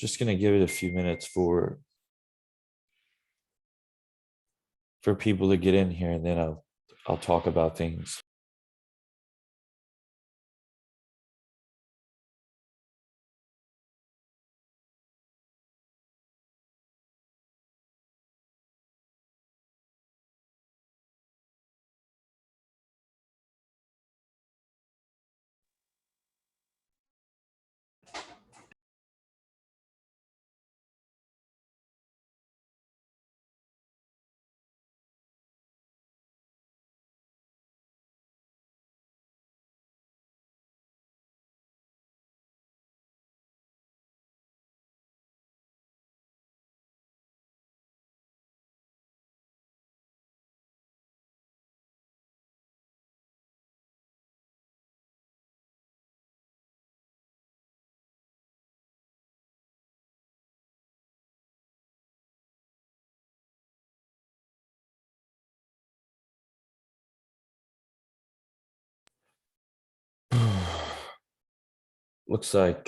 Just gonna give it a few minutes for people to get in here, and then I'll talk about things. Looks like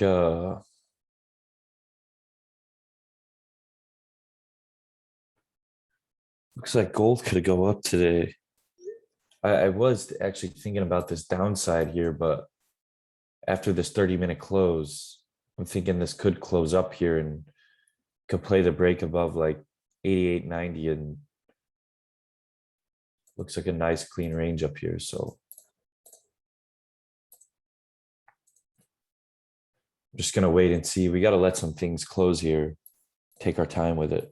gold could go up today. I was actually thinking about this downside here, but after this 30-minute close, I'm thinking this could close up here and could play the break above like 88.90, and looks like a nice clean range up here. So I'm just gonna wait and see. We got to let some things close here, take our time with it.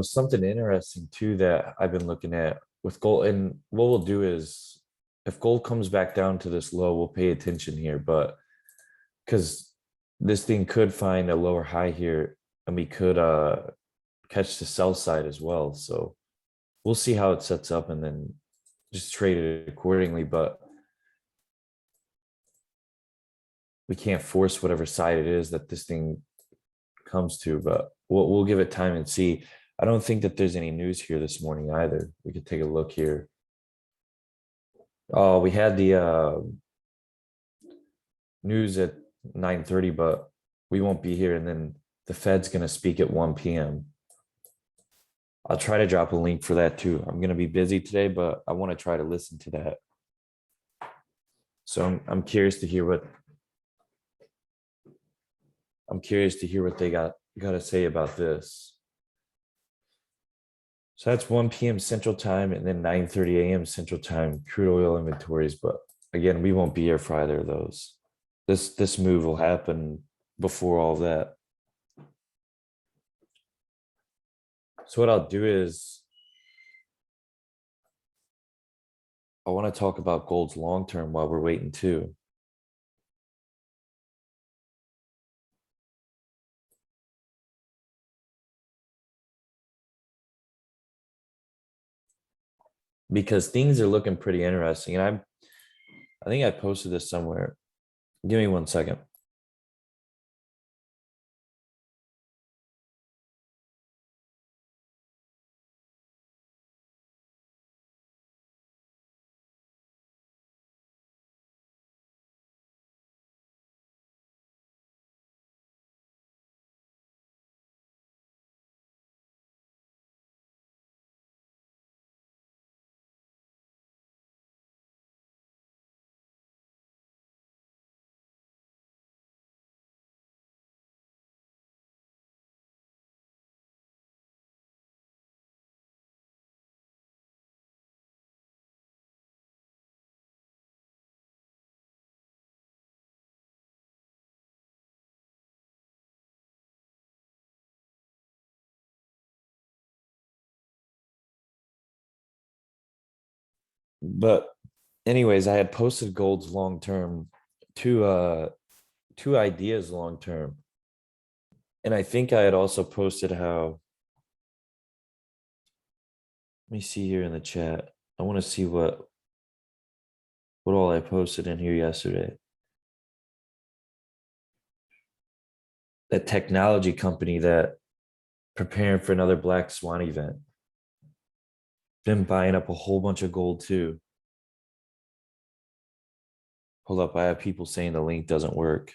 Something interesting too that I've been looking at with gold, and what we'll do is if gold comes back down to this low, we'll pay attention here, but because this thing could find a lower high here, and we could catch the sell side as well. So we'll see how it sets up and then just trade it accordingly, but we can't force whatever side it is that this thing comes to, but we'll give it time and see. I don't think that there's any news here this morning either. We could take a look here. Oh, we had the news at 9:30, but we won't be here. And then the Fed's going to speak at 1 p.m. I'll try to drop a link for that too. I'm going to be busy today, but I want to try to listen to that. So I'm curious to hear what they got to say about this. So that's 1 p.m. Central Time and then 9:30 a.m. Central Time crude oil inventories. But again, we won't be here for either of those. This move will happen before all that. So what I'll do is I want to talk about gold's long term while we're waiting too. Because things are looking pretty interesting. And I think I posted this somewhere. Give me 1 second. But anyways, I had posted gold's long term, two ideas long term. And I think I had also posted how, let me see here in the chat. I want to see what all I posted in here yesterday. that technology company that preparing for another black swan event. Been buying up a whole bunch of gold too. Hold up, I have people saying the link doesn't work.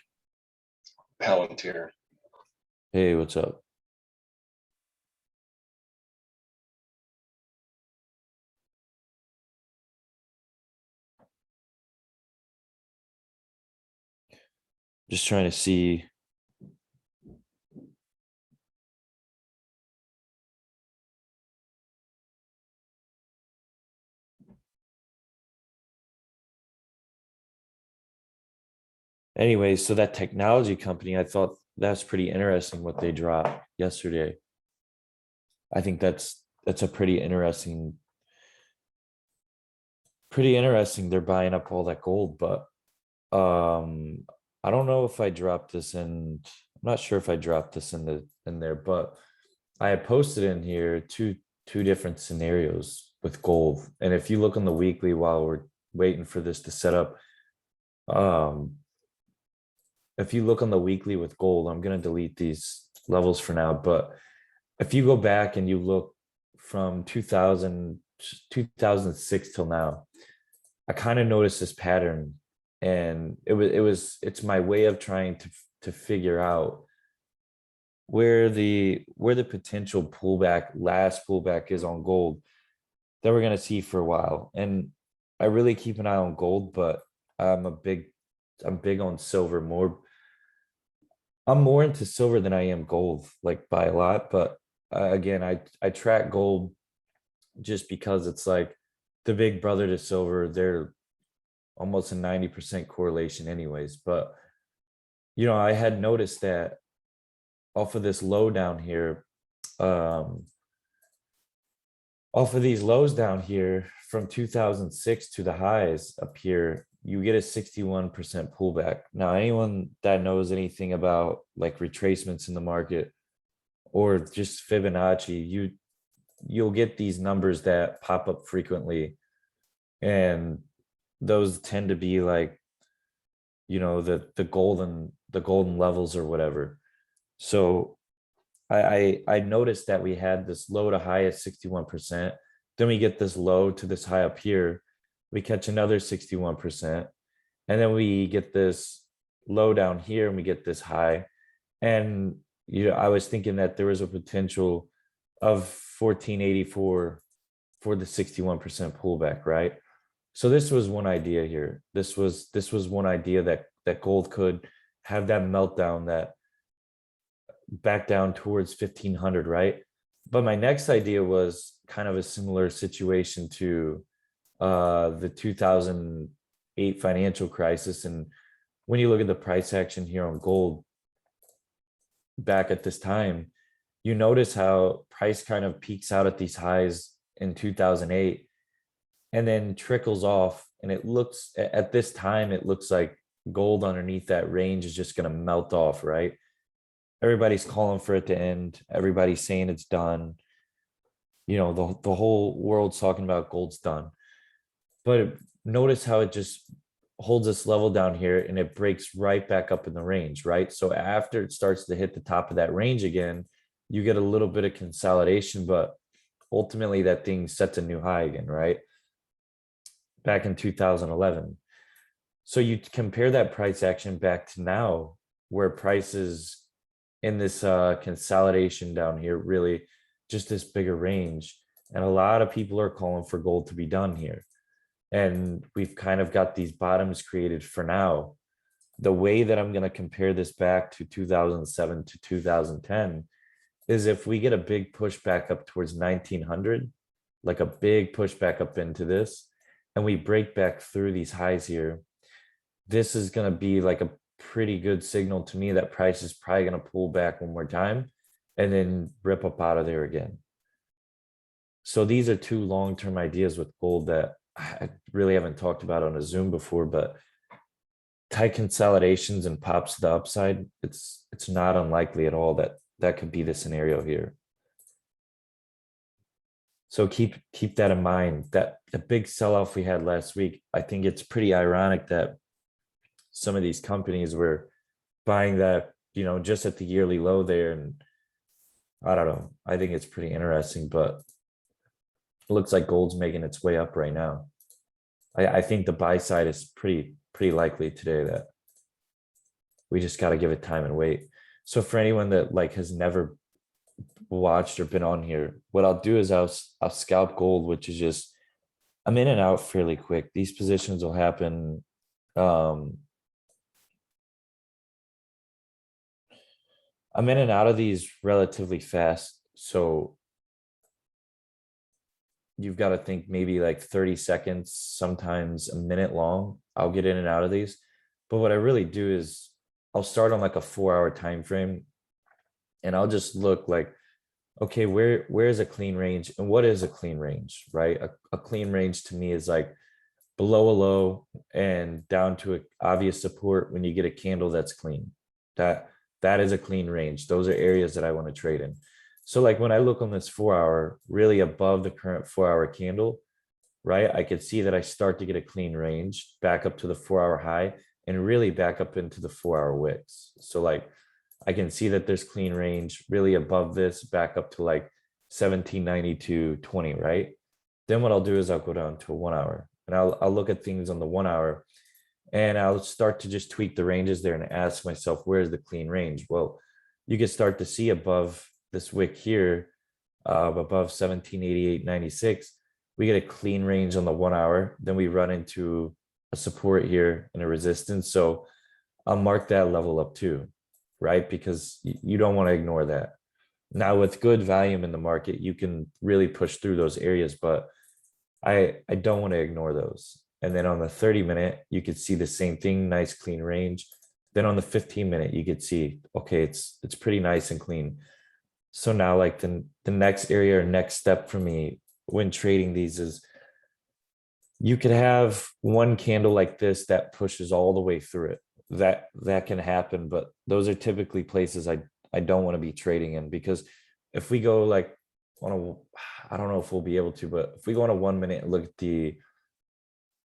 Palantir. Hey, what's up? Just trying to see. Anyway, so that technology company, I thought that's pretty interesting what they dropped yesterday. I think that's a pretty interesting. They're buying up all that gold, but I don't know if I dropped this in. I'm not sure if I dropped this in there, but I had posted in here two different scenarios with gold. And if you look on the weekly while we're waiting for this to set up, um, if you look on the weekly with gold, I'm gonna delete these levels for now, but if you go back and you look from 2006 till now, I kind of noticed this pattern, and it's my way of trying to figure out where the potential last pullback is on gold that we're gonna see for a while. And I really keep an eye on gold, but I'm big on silver more. I'm more into silver than I am gold, like by a lot. But again, I track gold just because it's like the big brother to silver. They're almost a 90% correlation, anyways. But I had noticed that off of this low down here, um, off of these lows down here from 2006 to the highs up here, you get a 61% pullback. Now, anyone that knows anything about like retracements in the market or just Fibonacci, you'll get these numbers that pop up frequently, and those tend to be like the golden levels or whatever. So I noticed that we had this low to high at 61%. Then we get this low to this high up here. We catch another 61%. And then we get this low down here and we get this high. And I was thinking that there was a potential of 1484 for the 61% pullback, right? So this was one idea here. This was one idea that gold could have that meltdown, that back down towards 1500, right? But my next idea was kind of a similar situation to the 2008 financial crisis. And when you look at the price action here on gold back at this time, you notice how price kind of peaks out at these highs in 2008 and then trickles off. And it looks at this time, it looks like gold underneath that range is just going to melt off, right? Everybody's calling for it to end. Everybody's saying it's done. The whole world's talking about gold's done. But notice how it just holds this level down here and it breaks right back up in the range, right? So after it starts to hit the top of that range again, you get a little bit of consolidation, but ultimately that thing sets a new high again, right? Back in 2011. So you compare that price action back to now, where prices in this consolidation down here, really just this bigger range. And a lot of people are calling for gold to be done here. And we've kind of got these bottoms created for now. The way that I'm going to compare this back to 2007 to 2010 is if we get a big push back up towards 1900, like a big push back up into this, and we break back through these highs here, this is going to be like a pretty good signal to me that price is probably going to pull back one more time and then rip up out of there again. So these are two long-term ideas with gold that I really haven't talked about on a Zoom before, but tight consolidations and pops to the upside, it's not unlikely at all that could be the scenario here. So keep that in mind. That the big sell-off we had last week, I think it's pretty ironic that some of these companies were buying that just at the yearly low there. And I don't know. I think it's pretty interesting, but it looks like gold's making its way up right now. I think the buy side is pretty likely today that we just got to give it time and wait. So for anyone that like has never watched or been on here, what I'll do is I'll scalp gold, which is just I'm in and out fairly quick. These positions will happen. I'm in and out of these relatively fast. So you've got to think maybe like 30 seconds, sometimes a minute long. I'll get in and out of these. But what I really do is I'll start on like a 4 hour time frame and I'll just look like, okay, where's a clean range and what is a clean range, right? A clean range to me is like below a low and down to an obvious support when you get a candle that's clean. That is a clean range. Those are areas that I want to trade in. So like when I look on this 4 hour, really above the current 4 hour candle, right? I could see that I start to get a clean range back up to the 4 hour high and really back up into the 4 hour wicks. So like I can see that there's clean range really above this back up to like 1792.20, right? Then what I'll do is I'll go down to a 1 hour and I'll look at things on the 1 hour and I'll start to just tweak the ranges there and ask myself, where's the clean range? Well, you can start to see above this wick here, above 1788.96, we get a clean range on the 1 hour. Then we run into a support here and a resistance. So I'll mark that level up too, right? Because you don't want to ignore that. Now with good volume in the market, you can really push through those areas, but I don't want to ignore those. And then on the 30-minute, you could see the same thing, nice clean range. Then on the 15-minute, you could see, okay, it's pretty nice and clean. So now like the next area or next step for me when trading these is you could have one candle like this that pushes all the way through it. That can happen, but those are typically places I don't want to be trading in, because if we go like on a, I don't know if we'll be able to, but if we go on a 1 minute and look at the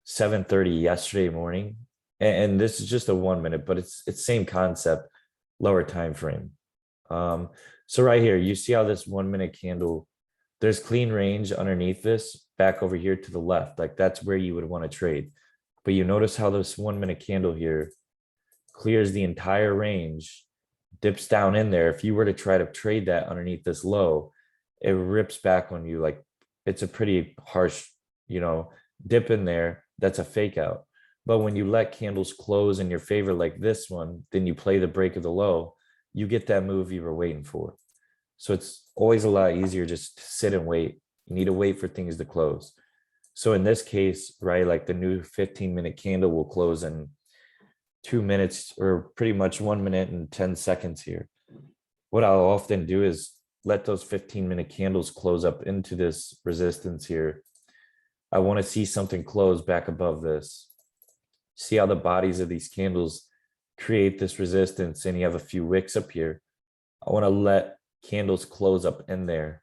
7:30 yesterday morning, and this is just a 1 minute, but it's same concept, lower time frame. So right here, you see how this 1 minute candle, there's clean range underneath this back over here to the left. Like that's where you would want to trade. But you notice how this 1 minute candle here clears the entire range, dips down in there. If you were to try to trade that underneath this low, it rips back on you. Like it's a pretty harsh, dip in there. That's a fake out. But when you let candles close in your favor like this one, then you play the break of the low, you get that move you were waiting for. So it's always a lot easier just to sit and wait. You need to wait for things to close. So in this case, right, like the new 15-minute candle will close in 2 minutes, or pretty much 1 minute and 10 seconds here. What I'll often do is let those 15-minute candles close up into this resistance here. I want to see something close back above this. See how the bodies of these candles create this resistance, and you have a few wicks up here. I want to let candles close up in there,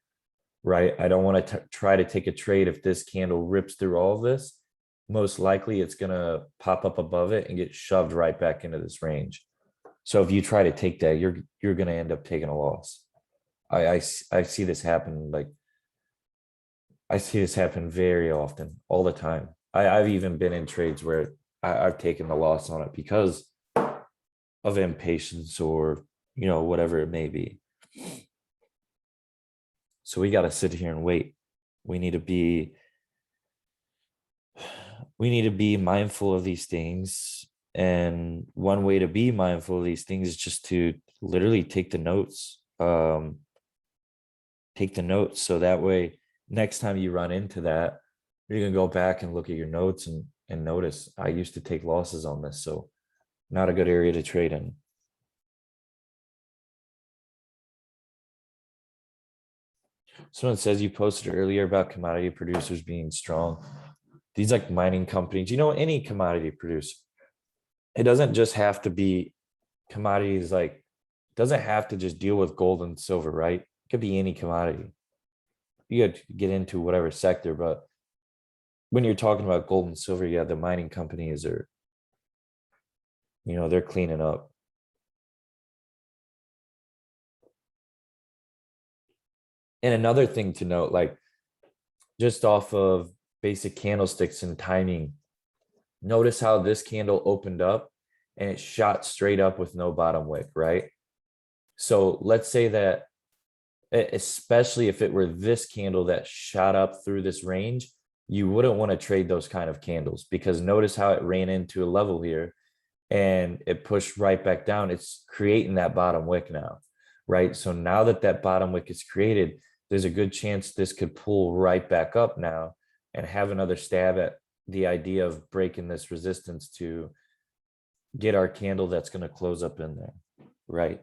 right? I don't want to try to take a trade if this candle rips through all of this. Most likely it's going to pop up above it and get shoved right back into this range. So if you try to take that, you're going to end up taking a loss. I see this happen. Like I see this happen very often, all the time. I've even been in trades where I've taken the loss on it because of impatience or whatever it may be. So we got to sit here and wait. We need to be mindful of these things. And one way to be mindful of these things is just to literally take the notes. So that way, next time you run into that, you can go back and look at your notes and notice, I used to take losses on this. So not a good area to trade in. Someone says you posted earlier about commodity producers being strong. These like mining companies, any commodity producer, it doesn't just have to be commodities, like doesn't have to just deal with gold and silver, right? It could be any commodity. You could get into whatever sector, but when you're talking about gold and silver, yeah, the mining companies are, they're cleaning up. And another thing to note, like just off of basic candlesticks and timing, notice how this candle opened up and it shot straight up with no bottom wick, right? So let's say that, especially if it were this candle that shot up through this range, you wouldn't want to trade those kind of candles, because notice how it ran into a level here and it pushed right back down. It's creating that bottom wick now, right? So now that that bottom wick is created, there's a good chance this could pull right back up now and have another stab at the idea of breaking this resistance to get our candle that's going to close up in there, right?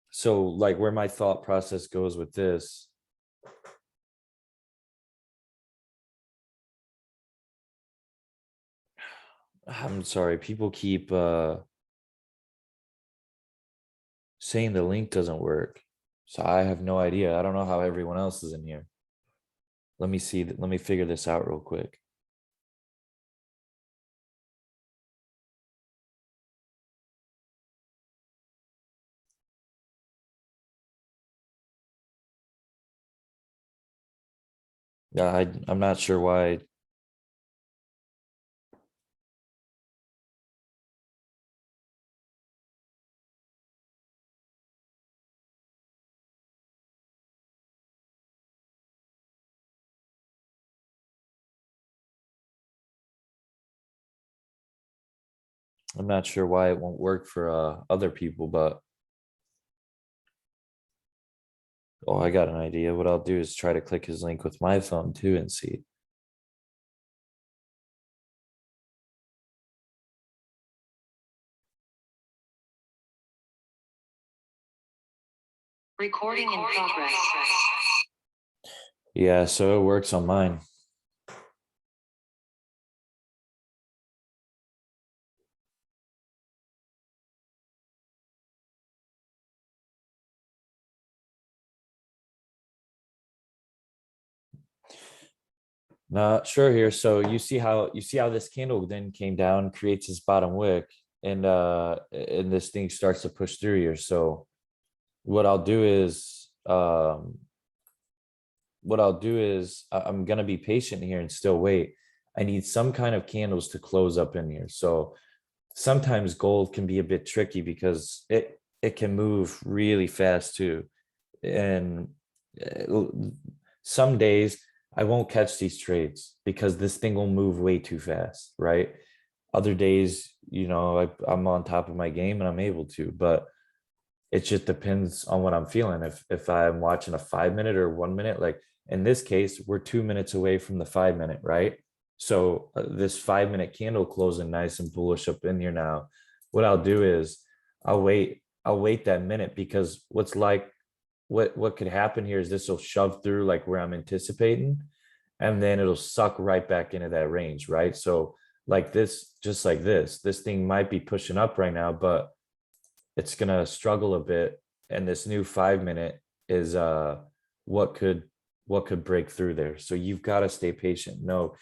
So like where my thought process goes with this, I'm sorry, people keep saying the link doesn't work. So I have no idea. I don't know how everyone else is in here. Let me see. Let me figure this out real quick. Yeah, I'm not sure why. I'm not sure why it won't work for other people, but oh, I got an idea. What I'll do is try to click his link with my phone too and see. Recording in progress. Yeah, so it works on mine. Not sure here. So you see how this candle then came down, creates this bottom wick, and this thing starts to push through here. So what I'll do is I'm gonna be patient here and still wait. I need some kind of candles to close up in here. So sometimes gold can be a bit tricky because it can move really fast too. And uh, some days I won't catch these trades because this thing will move way too fast, right? Other days, I'm on top of my game and I'm able to, but it just depends on what I'm feeling. If I'm watching a 5 minute or 1 minute, like in this case, we're 2 minutes away from the 5 minute, right? So this 5 minute candle closing nice and bullish up in here now. What I'll do is I'll wait that minute, because what could happen here is this will shove through like where I'm anticipating, and then it'll suck right back into that range, right? So like this, just like this thing might be pushing up right now, but it's gonna struggle a bit. And this new 5 minute is what could what could break through there. So you've got to stay patient. No,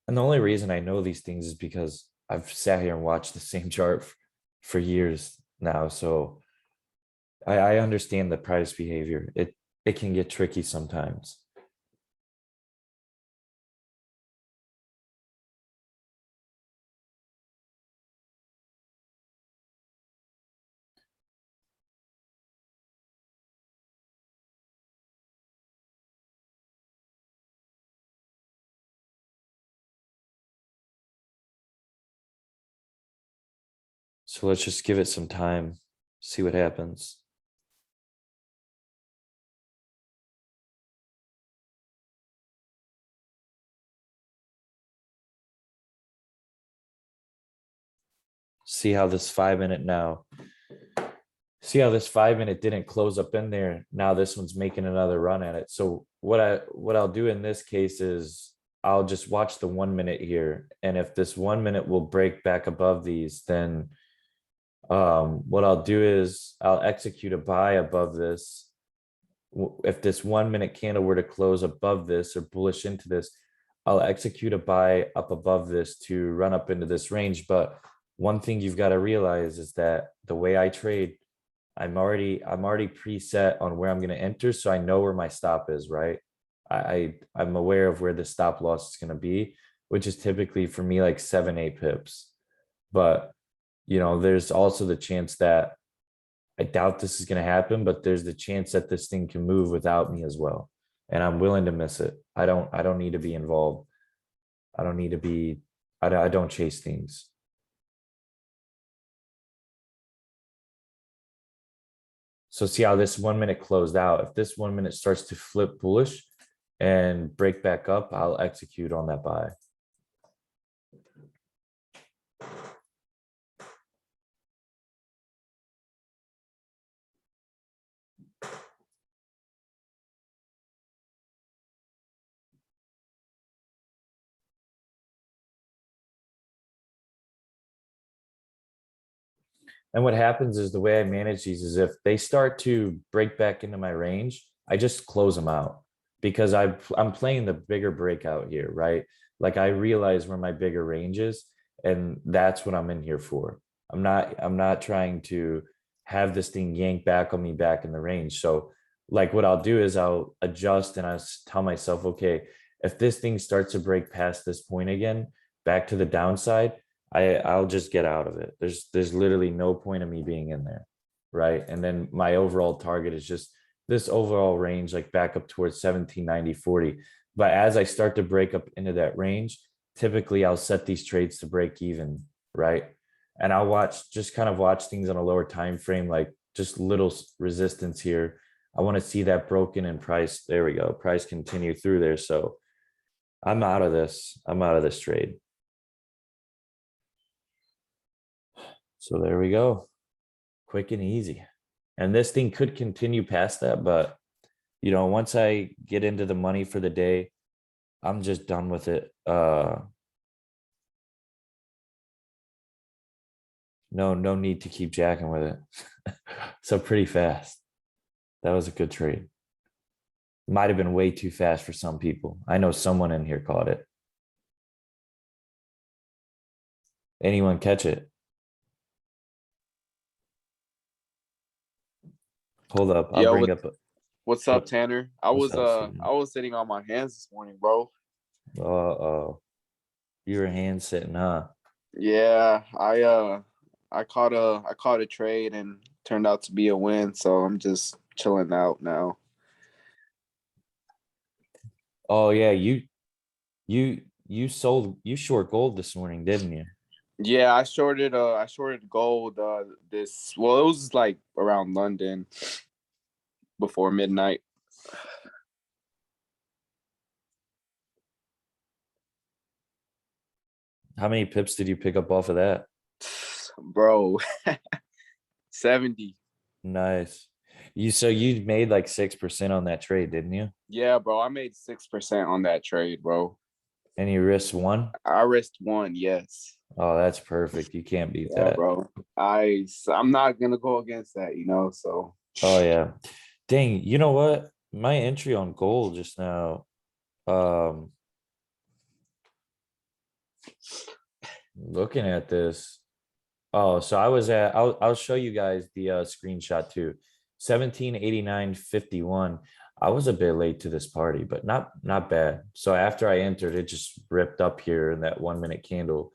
and the only reason I know these things is because I've sat here and watched the same chart for years now. So I understand the price behavior. It can get tricky sometimes. So let's just give it some time, see what happens. See how this 5 minute now. See how this 5 minute didn't close up in there. Now this one's making another run at it. So what I'll do in this case is I'll just watch the 1 minute here. And if this 1 minute will break back above these, then what I'll do is I'll execute a buy above this. If this 1 minute candle were to close above this or bullish into this, I'll execute a buy up above this to run up into this range. But one thing you've got to realize is that the way I trade, I'm already preset on where I'm going to enter, so I know where my stop is, right? I'm aware of where the stop loss is going to be, which is typically for me like 7, 8 pips. But there's also the chance that I doubt this is going to happen, but there's the chance that this thing can move without me as well. And I'm willing to miss it. I don't need to be involved. I don't need to be, I don't chase things. So see how this 1 minute closed out. If this 1 minute starts to flip bullish and break back up, I'll execute on that buy. And what happens is the way I manage these is if they start to break back into my range, I just close them out because I'm playing the bigger breakout here, right? Like I realize where my bigger range is, and that's what I'm in here for. I'm not trying to have this thing yank back on me back in the range. So like what I'll do is I'll adjust and I'll tell myself, okay, if this thing starts to break past this point again, back to the downside, I'll just get out of it. There's literally no point of me being in there, right? And then my overall target is just this overall range, like back up towards 1790.40. But as I start to break up into that range, typically I'll set these trades to break even, right? And I'll just kind of watch things on a lower time frame, like just little resistance here. I want to see that broken in price. There we go. Price continue through there. So I'm out of this. I'm out of this trade. So there we go. Quick and easy. And this thing could continue past that, but once I get into the money for the day, I'm just done with it. No need to keep jacking with it. So pretty fast. That was a good trade. Might have been way too fast for some people. I know someone in here caught it. Anyone catch it? Hold up. I'll Yo, bring up. what's up, What, Tanner? I what's was up, uh Steven? I was sitting on my hands this morning, bro. Uh-oh. You were hand sitting, huh? Yeah, I caught a trade and turned out to be a win, so I'm just chilling out now. Oh yeah, you short gold this morning, didn't you? Yeah, I shorted gold this well, it was like around London before midnight. How many pips did you pick up off of that? Bro, 70. Nice. You made like 6% on that trade, didn't you? Yeah, bro, I made 6% on that trade, bro. And you risked one? I risked one, yes. Oh, that's perfect. You can't beat Yeah, that. bro. I'm not gonna go against that. So Oh yeah. Dang, you know what? My entry on gold just now, um, looking at this. Oh, so I'll show you guys the screenshot too. 1789.51. I was a bit late to this party, but not bad. So after I entered, it just ripped up here in that 1 minute candle,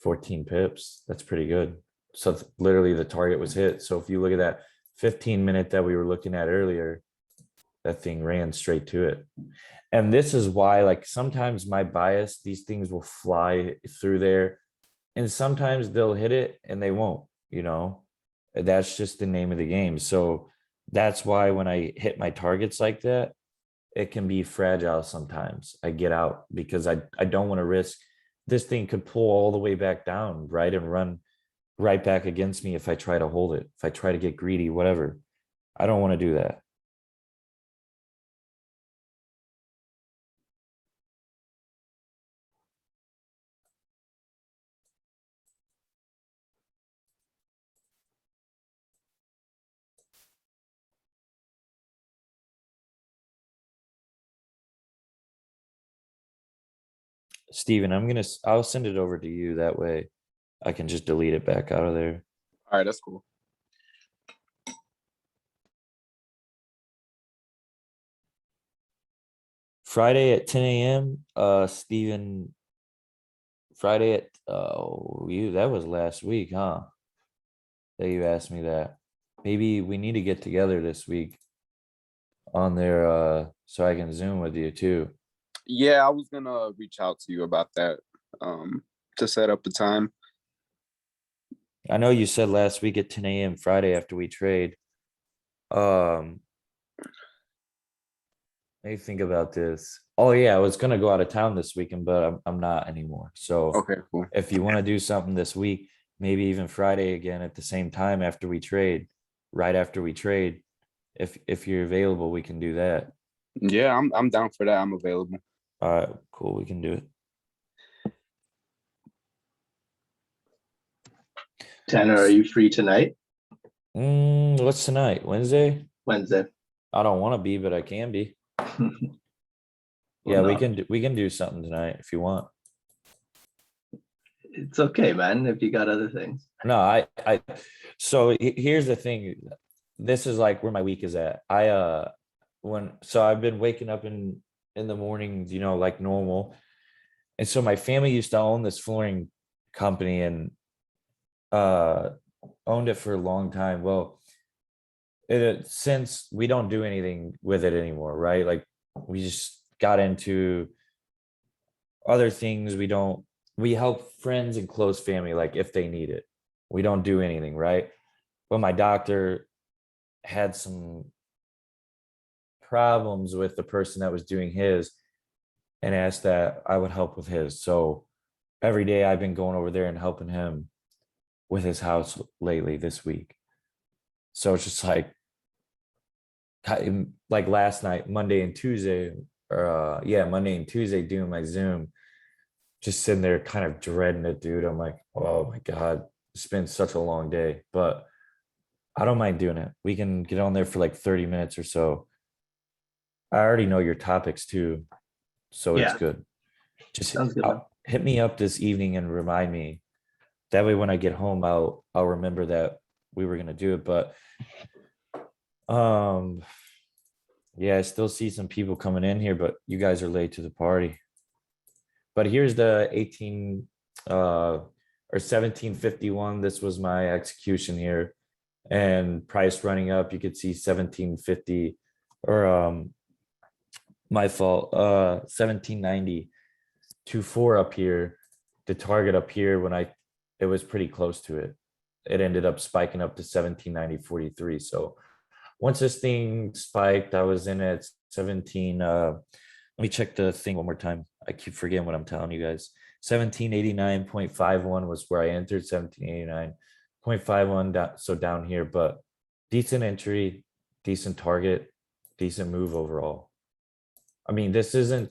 14 pips. That's pretty good. So literally the target was hit. So if you look at that 15 minute that we were looking at earlier, that thing ran straight to it. And this is why, like, sometimes my bias, these things will fly through there, and sometimes they'll hit it and they won't. That's just the name of the game. So that's why when I hit my targets like that, it can be fragile sometimes. I get out because I don't want to risk this thing could pull all the way back down, right? And run right back against me if I try to hold it, if I try to get greedy, whatever. I don't want to do that. Steven, I'll send it over to you. That way I can just delete it back out of there. All right, that's cool. Friday at 10 a.m. Steven, Friday at that was last week, huh? That you asked me that. Maybe we need to get together this week on there so I can Zoom with you too. Yeah, I was gonna reach out to you about that to set up a time. I know you said last week at 10 a.m. Friday after we trade. Let me think about this. Oh yeah, I was gonna go out of town this weekend, but I'm not anymore. So Okay, cool. if you want to do something this week, maybe even Friday again at the same time after we trade, right after we trade, if you're available, we can do that. Yeah, I'm down for that. I'm available. All right, cool, we can do it. Tanner, are you free tonight? What's tonight? Wednesday? Wednesday. I don't want to be, but I can be. Well, Yeah, no, we can do something tonight if you want. it's okay, man, if you got other things. No, so here's the thing. This is like where my week is at. I've been waking up in the mornings, like normal. And so my family used to own this flooring company and owned it for a long time. Well, since we don't do anything with it anymore, right? Like we just got into other things. We help friends and close family, like if they need it. We don't do anything, right? But my doctor had some problems with the person that was doing his and asked that I would help with his. So every day I've been going over there and helping him with his house lately this week. So it's just like last night, Monday and Tuesday, Monday and Tuesday doing my Zoom, just sitting there kind of dreading it, dude. I'm like, oh my God, it's been such a long day, but I don't mind doing it. We can get on there for like 30 minutes or so. I already know your topics too, so it's Yeah. good. Just Sounds good, man. hit me up this evening and remind me. That way, when I get home, I'll remember that we were gonna do it. But yeah, I still see some people coming in here, but you guys are late to the party. But here's the 18 or 1751. This was my execution here, and price running up. You could see 1750 or my fault, 1790 24 up here. The target up here it was pretty close to it. It ended up spiking up to 1790.43. So once this thing spiked, I was in at 17. Let me check the thing one more time. I keep forgetting what I'm telling you guys. 1789.51 was where I entered. 1789.51 down, so down here, but decent entry, decent target, decent move overall. I mean, this isn't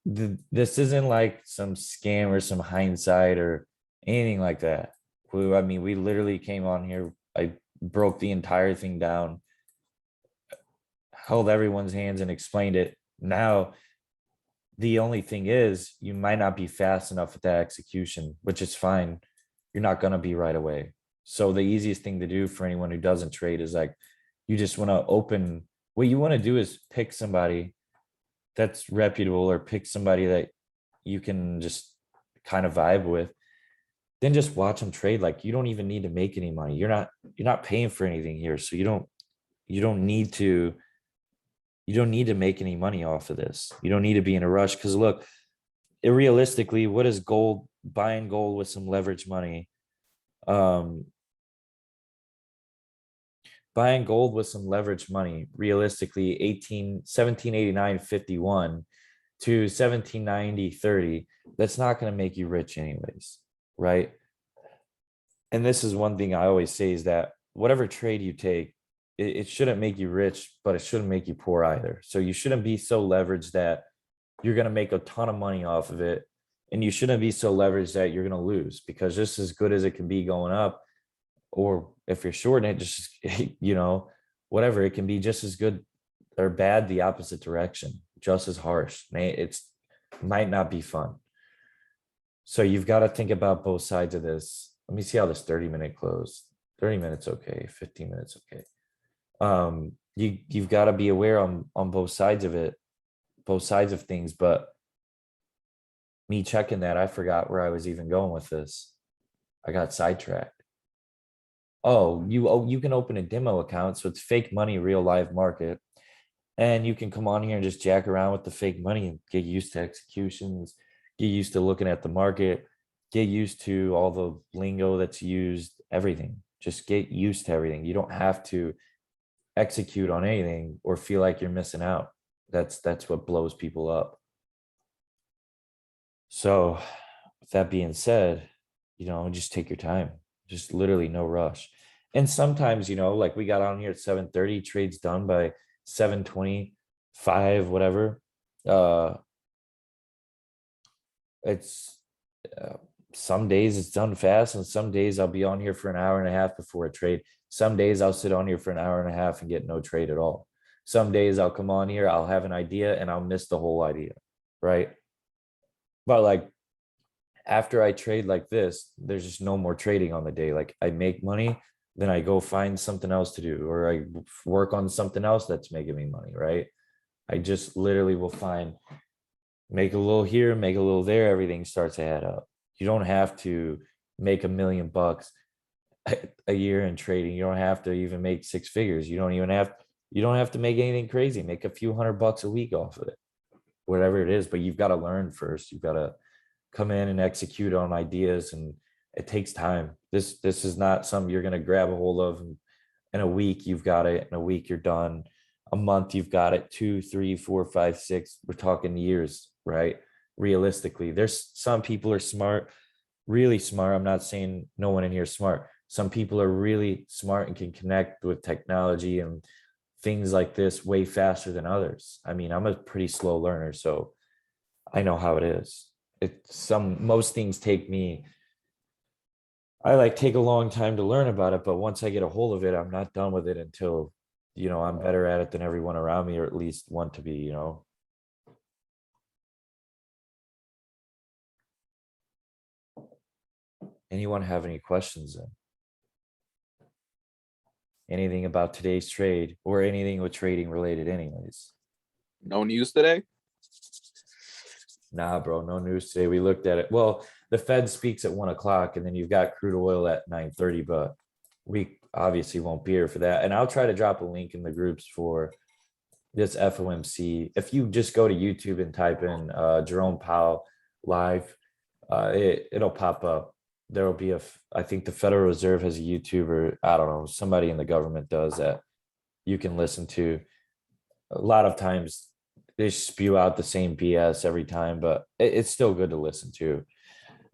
like some scam or some hindsight or anything like that. We literally came on here. I broke the entire thing down, held everyone's hands and explained it. Now, the only thing is you might not be fast enough with that execution, which is fine. You're not going to be right away. So the easiest thing to do for anyone who doesn't trade is like, you just want to what you want to do is pick somebody that's reputable or pick somebody that you can just kind of vibe with, then just watch them trade. Like you don't even need to make any money. You're not paying for anything here. So you don't need to make any money off of this. You don't need to be in a rush. Cause look, realistically, what is gold, buying gold with some leverage money? Buying gold with some leverage money, realistically 1789.51 to 1790.30, that's not going to make you rich anyways, right? And this is one thing I always say is that whatever trade you take, it shouldn't make you rich, but it shouldn't make you poor either. So you shouldn't be so leveraged that you're going to make a ton of money off of it, and you shouldn't be so leveraged that you're going to lose, because just as good as it can be going up, or if you're shorting it, just whatever, it can be just as good or bad the opposite direction, just as harsh. It might not be fun. So you've got to think about both sides of this. Let me see how this 30-minute closed. 30 minutes, okay. 15 minutes, okay. You've got to be aware on both sides of it, both sides of things. But me checking that, I forgot where I was even going with this. I got sidetracked. Oh, you can open a demo account, so it's fake money, real live market. And you can come on here and just jack around with the fake money and get used to executions, get used to looking at the market, get used to all the lingo that's used, everything. Just get used to everything. You don't have to execute on anything or feel like you're missing out. That's what blows people up. So with that being said, just take your time. Just literally no rush. And sometimes, like we got on here at 7:30, trades done by 7:25, whatever. It's some days it's done fast, and some days I'll be on here for an hour and a half before a trade. Some days I'll sit on here for an hour and a half and get no trade at all. Some days I'll come on here, I'll have an idea and I'll miss the whole idea, right? But like after I trade like this, there's just no more trading on the day. Like I make money, then I go find something else to do, or I work on something else that's making me money, right? I just literally will make a little here, make a little there, everything starts to add up. You don't have to make $1 million a year in trading. You don't have to even make six figures. You don't have to make anything crazy. Make a few $100 a week off of it, whatever it is. But you've got to learn first. You've got to come in and execute on ideas, and it takes time. This is not something you're going to grab a hold of in a week. You've got it in a week, you're done. A month, you've got it. 2, 3, 4, 5, 6. We're talking years, right? Realistically, there's some people are smart, really smart. I'm not saying no one in here is smart. Some people are really smart and can connect with technology and things like this way faster than others. I mean, I'm a pretty slow learner, so I know how it is. Most things take a long time to learn about it, but once I get a hold of it, I'm not done with it until I'm better at it than everyone around me, or at least want to be. Anyone have any questions then? Anything about today's trade or anything with trading related anyways? No news today? Nah, bro, no news today. We looked at it. Well, the Fed speaks at 1 o'clock, and then you've got crude oil at 9:30, but we obviously won't be here for that. And I'll try to drop a link in the groups for this FOMC. If you just go to YouTube and type in Jerome Powell live, it'll pop up. There will be I think the Federal Reserve has a YouTuber. I don't know, somebody in the government does that you can listen to. A lot of times they spew out the same BS every time, but it's still good to listen to.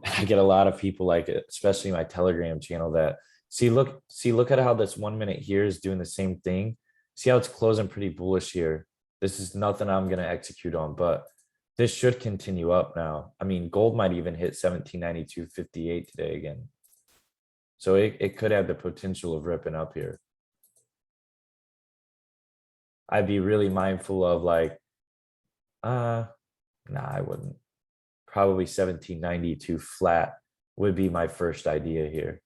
I get a lot of people like it, especially my Telegram channel, that look at how this 1 minute here is doing the same thing. See how it's closing pretty bullish here. This is nothing I'm going to execute on, but this should continue up now. I mean, gold might even hit 1792.58 today again. So it could have the potential of ripping up here. I'd be really mindful of like, nah, I wouldn't. Probably 1792 flat would be my first idea here.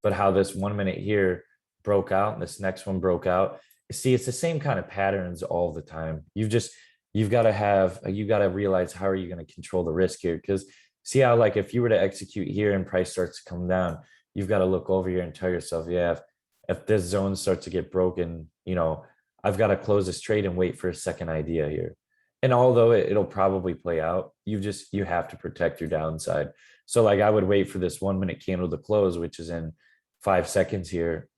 But how this 1 minute here broke out and this next one broke out. See, it's the same kind of patterns all the time. You've got to realize how are you going to control the risk here? Because see how like if you were to execute here and price starts to come down, you've got to look over here and tell yourself, yeah, if this zone starts to get broken, I've got to close this trade and wait for a second idea here. And although it'll probably play out, you have to protect your downside. So like I would wait for this 1 minute candle to close, which is in 5 seconds here.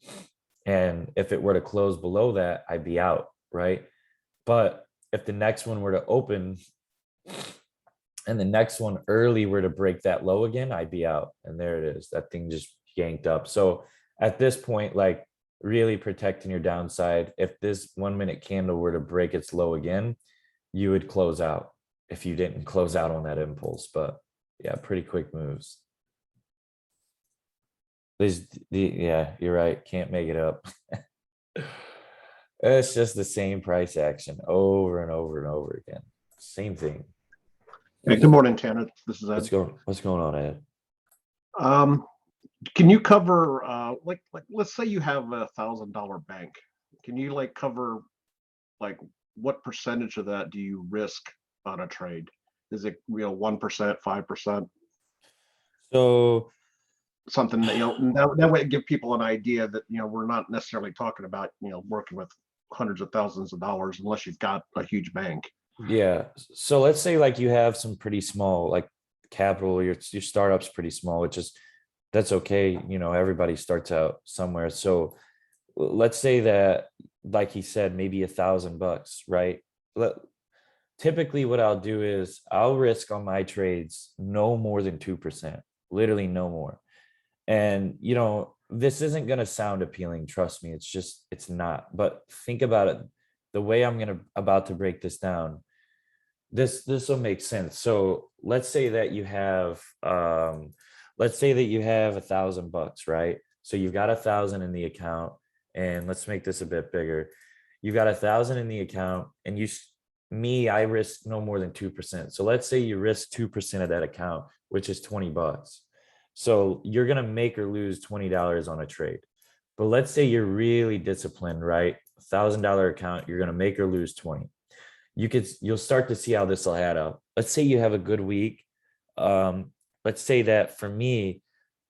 And if it were to close below that, I'd be out, right? But if the next one were to open and the next one early were to break that low again, I'd be out. And there it is. That thing just yanked up. So at this point, like really protecting your downside. If this 1 minute candle were to break its low again, you would close out if you didn't close out on that impulse. But yeah, pretty quick moves. Yeah, you're right. Can't make it up. It's just the same price action over and over and over again. Same thing. Hey, good morning, Tanner. This is Ed. What's going on, Ed? Can you cover like let's say you have $1,000 bank. Can you like cover like what percentage of that do you risk on a trade? Is it 1%, 5%? So Something that that way give people an idea that we're not necessarily talking about working with hundreds of thousands of dollars unless you've got a huge bank. yeah, so let's say like you have some pretty small like capital, your startup's pretty small, which is that's okay. Everybody starts out somewhere. So let's say that, like he said, maybe $1,000, right? Typically what I'll do is I'll risk on my trades no more than 2%, literally no more. And this isn't going to sound appealing, trust me, it's not. But think about it, the way I'm about to break this down, this will make sense. So let's say that you have $1,000, right? So you've got 1,000 in the account, and let's make this a bit bigger. You've got 1,000 in the account, and I risk no more than 2%. So let's say you risk 2% of that account, which is $20. So you're gonna make or lose $20 on a trade. But let's say you're really disciplined, right? $1,000 account, you're gonna make or lose 20. You'll start to see how this will add up. Let's say you have a good week. Let's say that for me,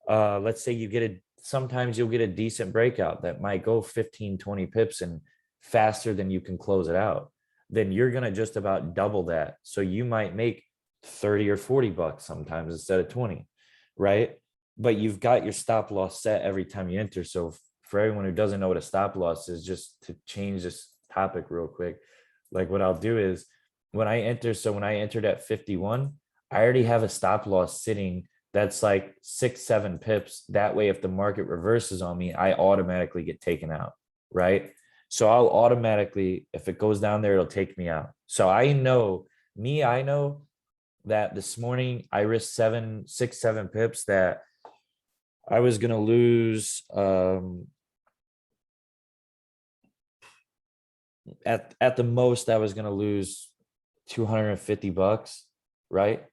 let's say sometimes you'll get a decent breakout that might go 15, 20 pips and faster than you can close it out. Then you're going to just about double that. So you might make 30 or $40 sometimes instead of 20, right? But you've got your stop loss set every time you enter. So for everyone who doesn't know what a stop loss is, just to change this topic real quick, like what I'll do is when I entered at 51, I already have a stop loss sitting that's like 6-7 pips. That way, if the market reverses on me, I automatically get taken out, right? So I'll automatically, if it goes down there, it'll take me out. So I know that this morning I risked 6-7 pips that I was going to lose at the most I was going to lose $250, right?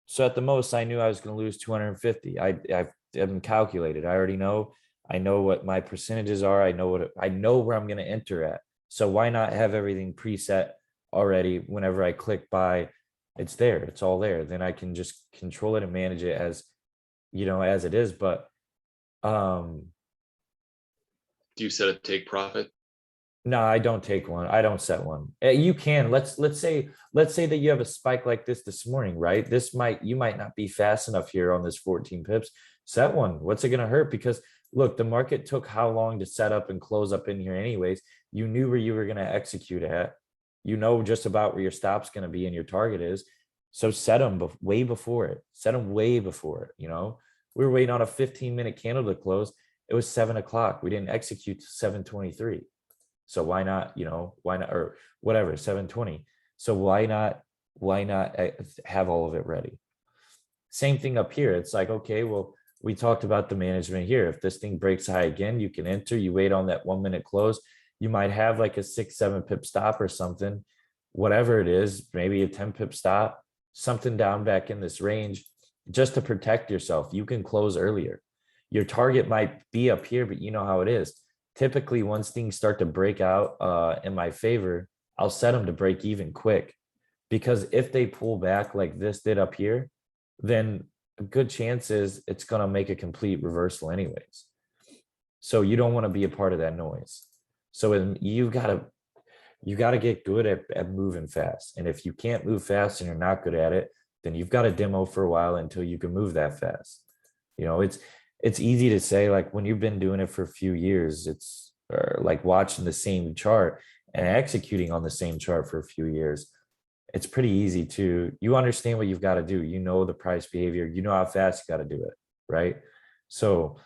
So at the most I knew I was going to lose 250. I've been calculated. I already know. I know what my percentages are. I know where I'm going to enter at. So why not have everything preset already? Whenever I click buy, it's there. It's all there. Then I can just control it and manage it as it is. But Do you set a take profit? no, I don't take one. I don't set one. You can. Let's say that you have a spike like this morning, right? You might not be fast enough here on this 14 pips. Set one. What's it going to hurt? Because look, the market took how long to set up and close up in here anyways. You knew where you were going to execute at. You know just about where your stop's going to be and your target is. So set them way before it. Set them way before it. We were waiting on a 15-minute candle to close. It was 7 o'clock. We didn't execute to 7:23. So why not, or whatever, 7:20. So why not have all of it ready? Same thing up here. It's like, okay, well, we talked about the management here. If this thing breaks high again, you can enter, you wait on that 1 minute close. You might have like a 6-7 pip stop or something, whatever it is, maybe a 10 pip stop, something down back in this range, just to protect yourself. You can close earlier. Your target might be up here, but you know how it is. Typically, once things start to break out in my favor, I'll set them to break even quick, because if they pull back like this did up here, then a good chance is it's going to make a complete reversal anyways. So you don't want to be a part of that noise. So you got to get good at moving fast. And if you can't move fast and you're not good at it, then you've got to demo for a while until you can move that fast. It's easy to say, like when you've been doing it for a few years, it's like watching the same chart and executing on the same chart for a few years. It's pretty easy you understand what you've got to do. You know the price behavior, you know how fast you got to do it, right? So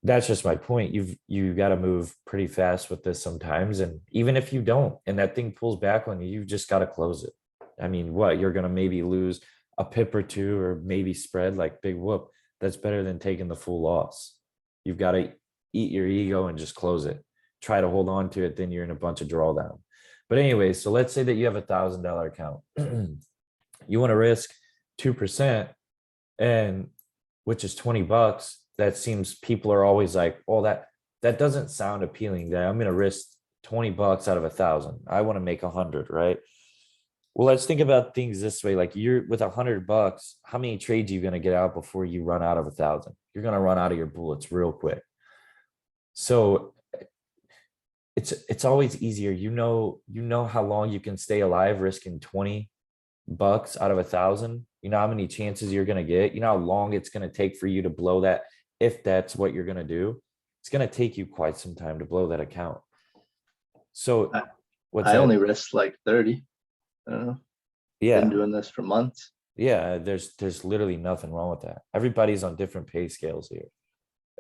that's just my point. You got to move pretty fast with this sometimes. And even if you don't, and that thing pulls back on you, you just got to close it. I mean, you're going to maybe lose a pip or two, or maybe spread like big whoop. That's better than taking the full loss. You've got to eat your ego and just close it. Try to hold on to it. Then you're in a bunch of drawdown. But anyway, so let's say that you have $1,000 account. You want to risk 2%, and which is $20. That seems, people are always like, oh, that doesn't sound appealing, that I'm going to risk $20 out of 1,000. I want to make 100, right? Well, let's think about things this way. Like, you're with $100, how many trades are you going to get out before you run out of 1,000? You're going to run out of your bullets real quick. So it's always easier. You know how long you can stay alive risking $20 out of 1,000. You know how many chances you're going to get. You know how long it's going to take for you to blow that, if that's what you're going to do. It's going to take you quite some time to blow that account. So what's I that? only risked like 30. I don't know. Yeah. Been doing this for months. Yeah, there's literally nothing wrong with that. Everybody's on different pay scales here.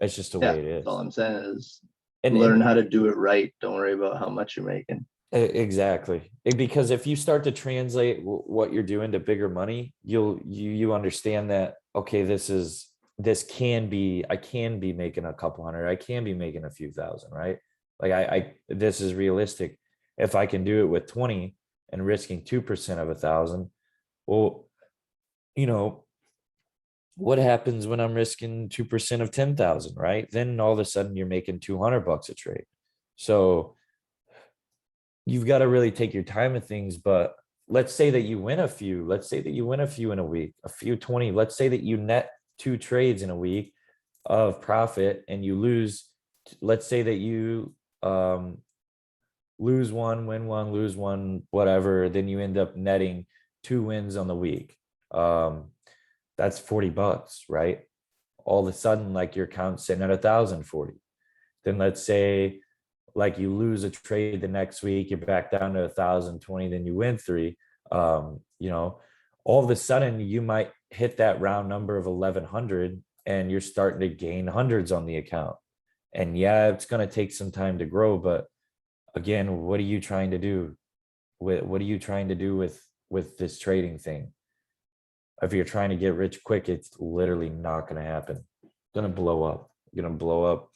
It's just the way it is. All I'm saying is And learn how to do it right. Don't worry about how much you're making. Exactly. Because if you start to translate what you're doing to bigger money, you understand that, okay, this can be, I can be making a couple hundred, I can be making a few thousand, right? Like I this is realistic. If I can do it with 20 and risking 2% of 1,000, well, you know, what happens when I'm risking 2% of 10,000, right? Then all of a sudden you're making $200 a trade. So you've got to really take your time with things. But let's say that you win a few. Let's say that you win a few in a week, a few 20. Let's say that you net 2 trades in a week of profit, and you lose. Let's say that you lose one, win one, lose one, whatever. Then you end up netting 2 wins on the week. That's $40, right? All of a sudden, like, your account's sitting at 1,040. Then let's say, like, you lose a trade the next week, you're back down to 1,020, then you win 3. You know, all of a sudden you might hit that round number of 1,100, and you're starting to gain hundreds on the account. And yeah, it's going to take some time to grow, but again, what are you trying to do? What are you trying to do with this trading thing? If you're trying to get rich quick, it's literally not going to happen. It's going to blow up. You're going to blow up.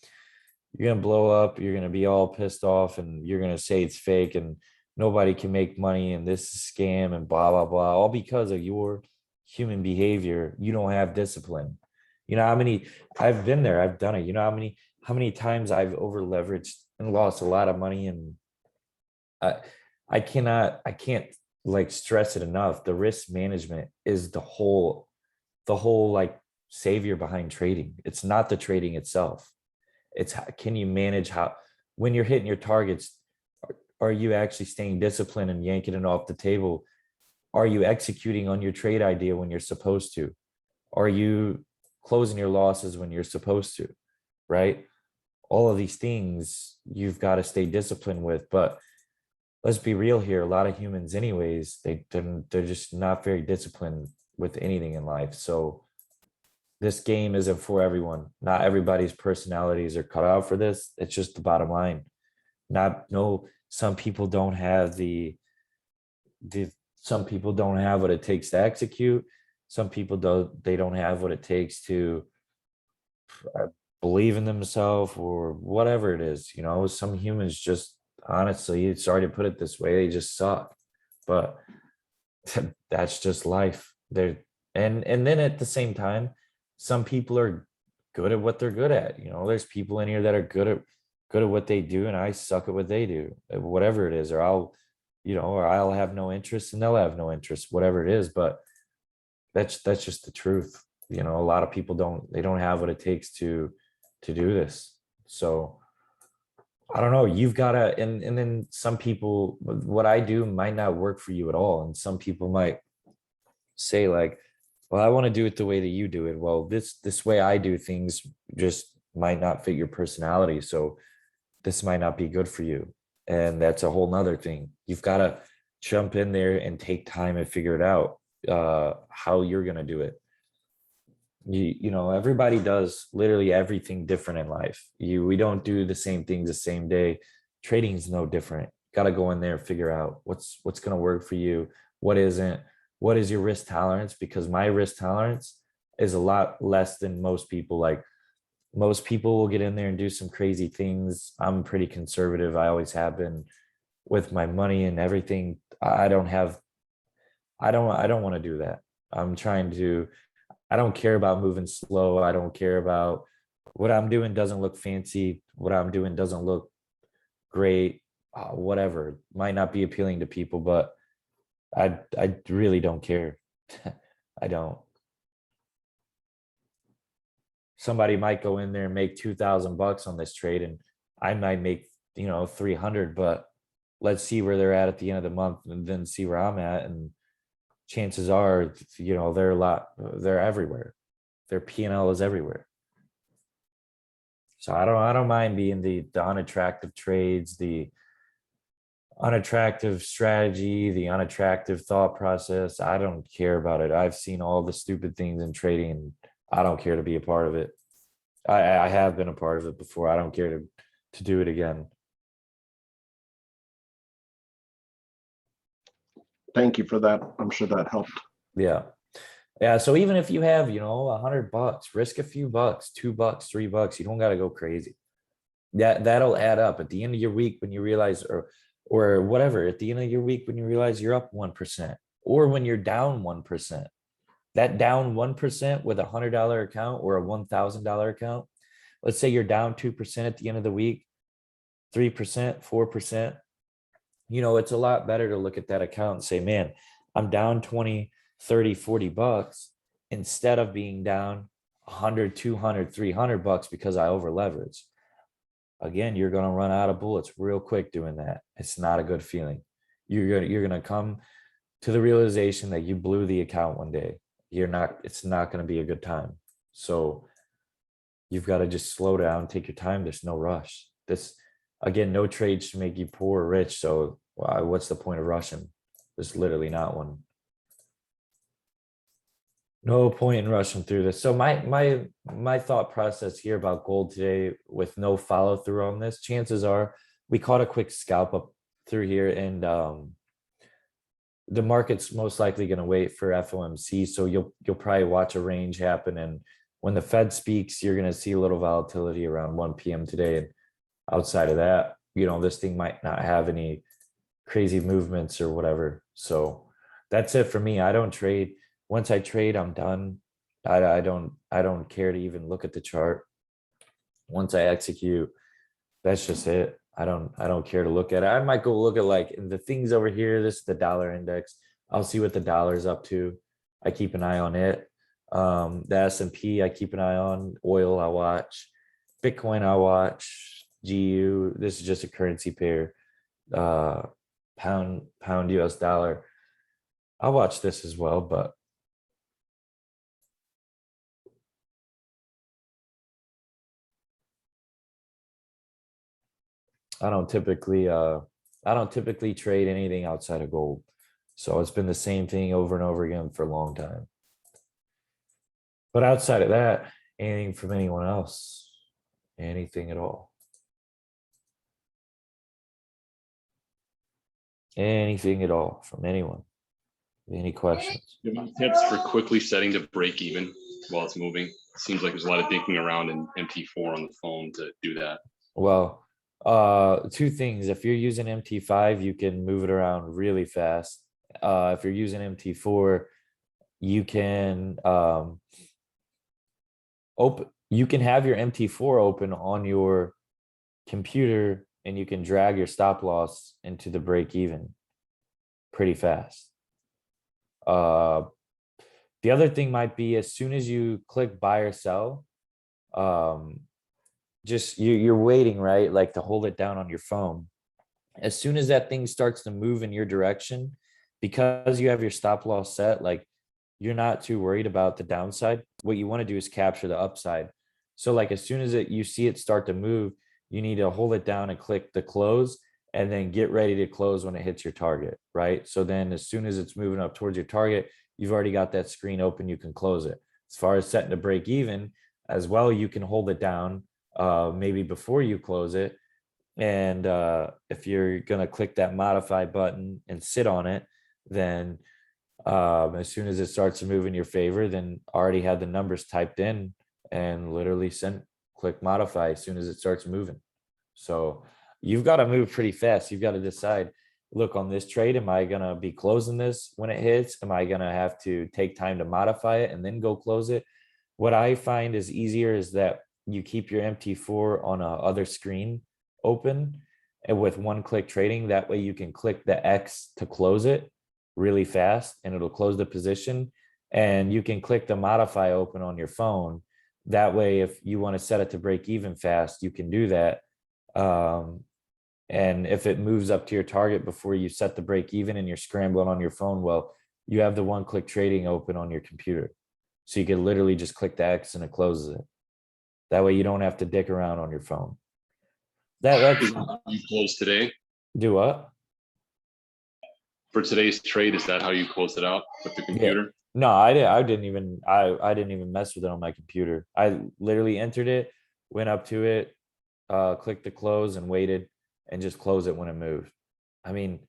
You're going to blow up. You're going to be all pissed off, and you're going to say it's fake and nobody can make money and this is a scam and blah, blah, blah, all because of your human behavior. You don't have discipline. You know how many, I've been there, I've done it. You know how many times I've over leveraged and lost a lot of money. And I can't like stress it enough. The risk management is the whole like savior behind trading. It's not the trading itself. It's how can you manage, how, when you're hitting your targets, are you actually staying disciplined and yanking it off the table? Are you executing on your trade idea when you're supposed to? Are you closing your losses when you're supposed to? Right? All of these things you've got to stay disciplined with. But let's be real here. A lot of humans anyways, they're just not very disciplined with anything in life. So this game isn't for everyone. Not everybody's personalities are cut out for this. It's just the bottom line. Some people don't have some people don't have what it takes to execute. Some people don't have what it takes to believe in themselves or whatever it is. You know, some humans just, honestly, sorry to put it this way, they just suck. But that's just life. And then at the same time, some people are good at what they're good at. You know, there's people in here that are good at what they do, and I suck at what they do, whatever it is. Or I'll have no interest and they'll have no interest, whatever it is. But that's just the truth. You know, a lot of people don't have what it takes to do this. So I don't know, you've got to, and then some people, what I do might not work for you at all. And some people might say like, well, I want to do it the way that you do it. Well, this way I do things just might not fit your personality. So this might not be good for you. And that's a whole nother thing. You've got to jump in there and take time and figure it out, how you're going to do it. You know, everybody does literally everything different in life. We don't do the same things the same day. Trading is no different. Got to go in there and figure out what's going to work for you, what isn't. What is your risk tolerance? Because my risk tolerance is a lot less than most people. Like, most people will get in there and do some crazy things. I'm pretty conservative. I always have been with my money and everything. I don't have I don't want to do that. I'm trying to, I don't care about moving slow. I don't care about what I'm doing doesn't look fancy. What I'm doing doesn't look great. Whatever. Might not be appealing to people, but I really don't care. I don't. Somebody might go in there and make $2,000 on this trade, and I might make 300, but let's see where they're at the end of the month and then see where I'm at. And chances are, they're everywhere. Their P&L is everywhere. So I don't mind being the unattractive trades, the unattractive strategy, the unattractive thought process. I don't care about it. I've seen all the stupid things in trading, and I don't care to be a part of it. I have been a part of it before. I don't care to do it again. Thank you for that. I'm sure that helped. Yeah. Yeah. So even if you have, $100, risk a few bucks, $2, $3. You don't got to go crazy. That'll add up at the end of your week when you realize, or whatever, at the end of your week when you realize you're up 1%, or when you're down 1%. That down 1% with $100 account or a $1,000 account. Let's say you're down 2% at the end of the week, 3%, 4%. It's a lot better to look at that account and say, man, I'm down 20, 30, $40 instead of being down 100, 200, $300 because I over leveraged. Again, you're going to run out of bullets real quick doing that. It's not a good feeling. You're going to come to the realization that you blew the account one day. It's not going to be a good time. So you've got to just slow down, take your time. There's no rush. Again, no trade should make you poor or rich. So what's the point of rushing? There's literally not one. No point in rushing through this. So my thought process here about gold today, with no follow through on this, chances are we caught a quick scalp up through here, and the market's most likely going to wait for FOMC. So you'll probably watch a range happen, and when the Fed speaks, you're going to see a little volatility around 1 p.m. today. And outside of that, this thing might not have any crazy movements or whatever. So that's it for me. I don't trade. Once I trade, I'm done. I don't care to even look at the chart. Once I execute, that's just it. I don't care to look at it. I might go look at like the things over here. This is the dollar index. I'll see what the dollar's up to. I keep an eye on it. The S&P, I keep an eye on. Oil, I watch. Bitcoin, I watch. GU, this is just a currency pair. Pound US dollar. I'll watch this as well, but I don't typically trade anything outside of gold. So it's been the same thing over and over again for a long time. But outside of that, anything from anyone else, anything at all. Anything at all from anyone. Any questions? Any tips for quickly setting to break even while it's moving? Seems like there's a lot of thinking around in MT4 on the phone to do that. Well, two things. If you're using MT5, you can move it around really fast. If you're using MT4, you can you can have your MT4 open on your computer, and you can drag your stop loss into the break even pretty fast. The other thing might be, as soon as you click buy or sell, just you're waiting, right? Like to hold it down on your phone. As soon as that thing starts to move in your direction, because you have your stop loss set, like you're not too worried about the downside. What you want to do is capture the upside. So like as soon as you see it start to move, you need to hold it down and click the close, and then get ready to close when it hits your target, right? So then as soon as it's moving up towards your target, you've already got that screen open, you can close it. As far as setting to break even as well, you can hold it down maybe before you close it. And if you're going to click that modify button and sit on it, then as soon as it starts to move in your favor, then already have the numbers typed in and literally click modify as soon as it starts moving. So you've got to move pretty fast. You've got to decide, look, on this trade, am I gonna be closing this when it hits? Am I gonna have to take time to modify it and then go close it? What I find is easier is that you keep your MT4 on a other screen open and with one click trading. That way you can click the X to close it really fast and it'll close the position. And you can click the modify open on your phone. That way, if you want to set it to break even fast, you can do that. And if it moves up to your target before you set the break even and you're scrambling on your phone, well, you have the one click trading open on your computer. So you can literally just click the X and it closes it. That way you don't have to dick around on your phone. That's You closed today do what? for today's trade. Is that how you closed it out with the computer? No, I didn't even mess with it on my computer. I literally entered it, went up to it, clicked the close and waited and just close it when it moved. I mean,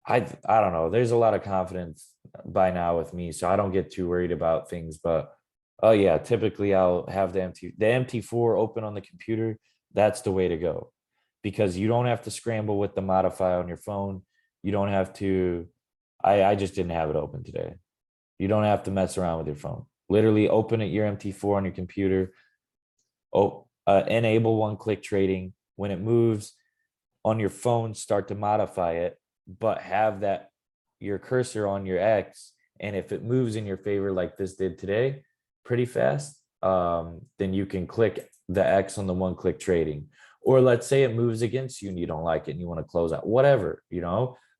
I don't know. There's a lot of confidence by now with me, so I don't get too worried about things. But oh yeah, typically I'll have the MT4 open on the computer. That's the way to go, because you don't have to scramble with the modify on your phone. You don't have to. I just didn't have it open today. You don't have to mess around with your phone. Literally open it your MT4 on your computer. Enable one click trading. When it moves on your phone, start to modify it, but have that your cursor on your X. And if it moves in your favor like this did today, pretty fast, then you can click the X on the one click trading. Or let's say it moves against you and you don't like it and you want to close out, whatever,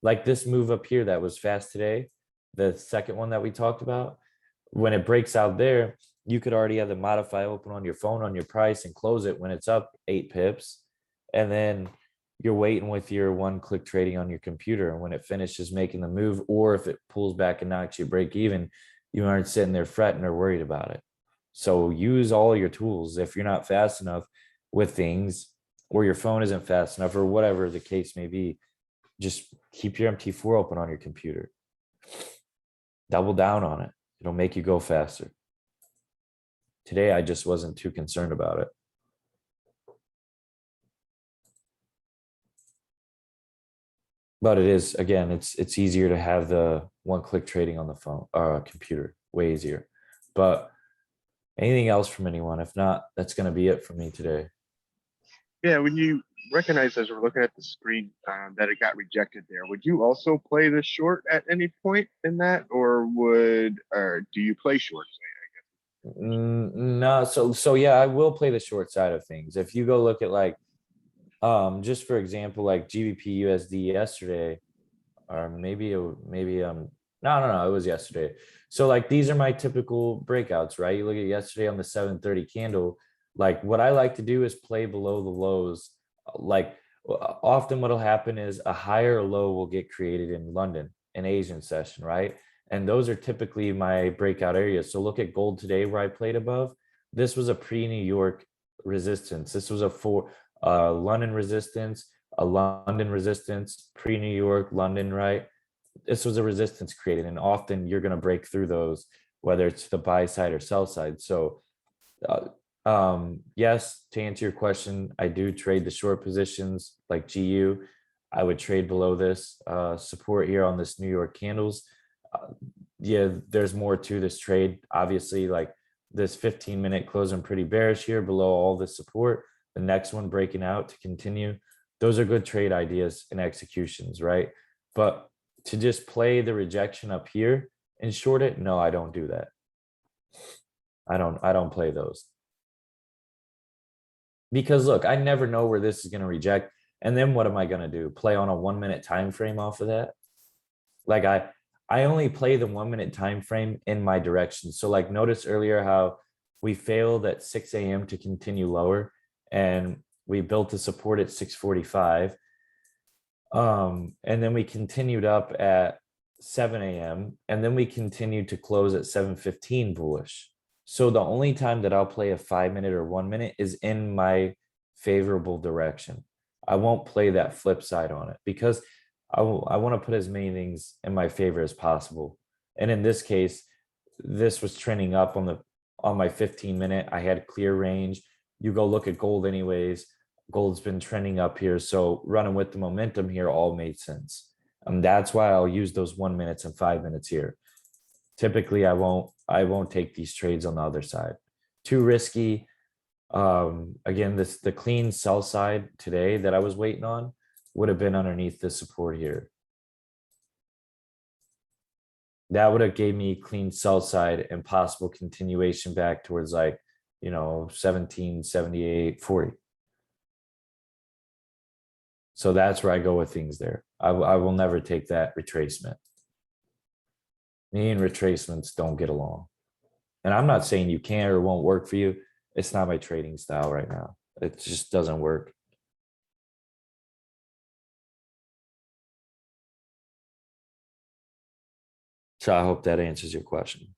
like this move up here that was fast today, the second one that we talked about, when it breaks out there, you could already have the modify open on your phone on your price and close it when it's up 8 pips. And then you're waiting with your one click trading on your computer. And when it finishes making the move, or if it pulls back and knocks you break even, you aren't sitting there fretting or worried about it. So use all your tools. If you're not fast enough with things, or your phone isn't fast enough, or whatever the case may be, just keep your MT4 open on your computer. Double down on it. It'll make you go faster. Today, I just wasn't too concerned about it. But it is, again, it's easier to have the one click trading on the phone or computer, way easier. But anything else from anyone? If not, that's going to be it for me today. Yeah, when you recognize as we're looking at the screen that it got rejected there, would you also play the short at any point in that, or do you play shorts? No, so yeah, I will play the short side of things. If you go look at like, just for example, like GBP USD yesterday, or maybe no, it was yesterday. So like these are my typical breakouts, right? You look at yesterday on the 730 candle. Like what I like to do is play below the lows. Like often what'll happen is a higher low will get created in London, an Asian session, right? And those are typically my breakout areas. So look at gold today where I played above. This was a pre-New York resistance. This was a London resistance, a London resistance, pre-New York, London, right? This was a resistance created, and often you're going to break through those, whether it's the buy side or sell side. So yes, to answer your question, I do trade the short positions like GU. I would trade below this support here on this New York candles. Yeah, there's more to this trade. Obviously, like this 15-minute closing pretty bearish here below all the support. The next one breaking out to continue. Those are good trade ideas and executions, right? But to just play the rejection up here and short it, no, I don't do that. I don't play those. Because look, I never know where this is going to reject. And then what am I going to do? Play on a 1 minute time frame off of that? Like I only play the 1 minute time frame in my direction. So like notice earlier how we failed at 6 a.m. to continue lower, and we built a support at 6:45. And then we continued up at 7 a.m. and then we continued to close at 7:15 bullish. So the only time that I'll play a 5 minute or 1 minute is in my favorable direction. I won't play that flip side on it because I want to put as many things in my favor as possible. And in this case, this was trending up on my 15 minute. I had clear range. You go look at gold anyways. gold's been trending up here. So running with the momentum here all made sense. That's why I'll use those 1 minutes and 5 minutes here. Typically, I won't take these trades on the other side. Too risky. Again, the clean sell side today that I was waiting on would have been underneath the support here. That would have gave me clean sell side and possible continuation back towards like, 1778, 40. So that's where I go with things there. I will never take that retracement. Me and retracements don't get along. And I'm not saying you can't or won't work for you. It's not my trading style right now. It just doesn't work. So I hope that answers your question.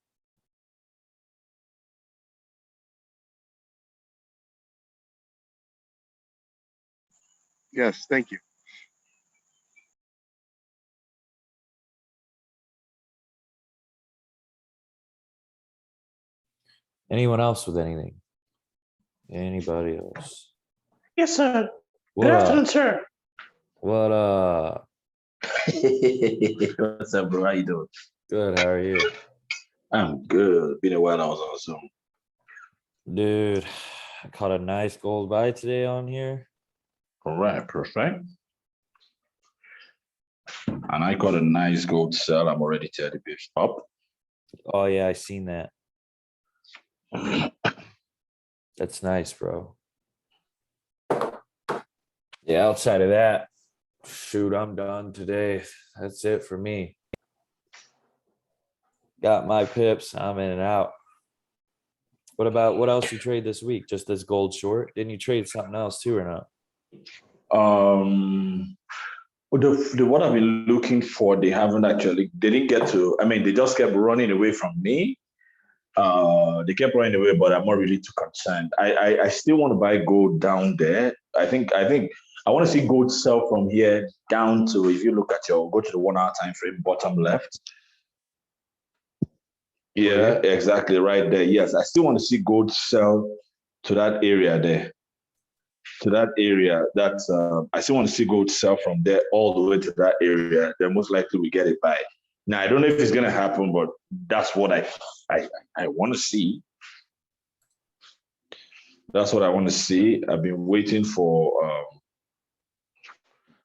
Yes, thank you. Anyone else with anything? Anybody else? Yes, sir. What Good up? afternoon, sir. What up? What's up, bro? How you doing? Good, how are you? I'm good. Been a while. I was on Zoom. Dude, I caught a nice gold buy today on here. All right, perfect. And I got a nice gold sell. I'm already 30 pips up. Oh yeah, I seen that. That's nice, bro. Yeah, outside of that, shoot, I'm done today. That's it for me. Got my pips. I'm in and out. What else you trade this week? Just this gold short? Didn't you trade something else too or not? The what I've been looking for, they didn't get to, they just kept running away from me. They kept running away, but I'm not really too concerned. I still want to buy gold down there. I think I want to see gold sell from here down to, if you look at go to the 1 hour time frame, bottom left. Yeah, exactly right there. Yes, I still want to see gold sell to that area there. To that area, I still want to see gold sell from there all the way to that area. Then most likely we get it by. Now I don't know if it's gonna happen, but that's what I want to see. That's what I want to see. I've been waiting for.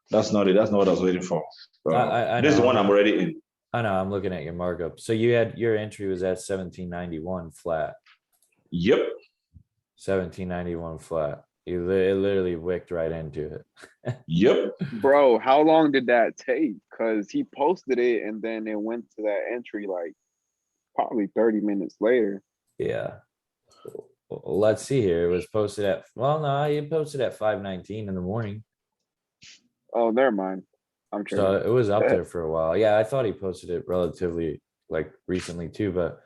That's not it. That's not what I was waiting for. This is the one I'm already in. I know. I'm looking at your markup. So you had your entry was at 1791 flat. Yep. 1791 flat. It literally wicked right into it. Yep. Bro, how long did that take? Because he posted it and then it went to that entry like probably 30 minutes later. Yeah. Well, let's see here. It was posted at, well, no, he posted at 5:19 in the morning. Oh, never mind. I'm sure. So it was up there for a while. Yeah, I thought he posted it relatively like recently too, but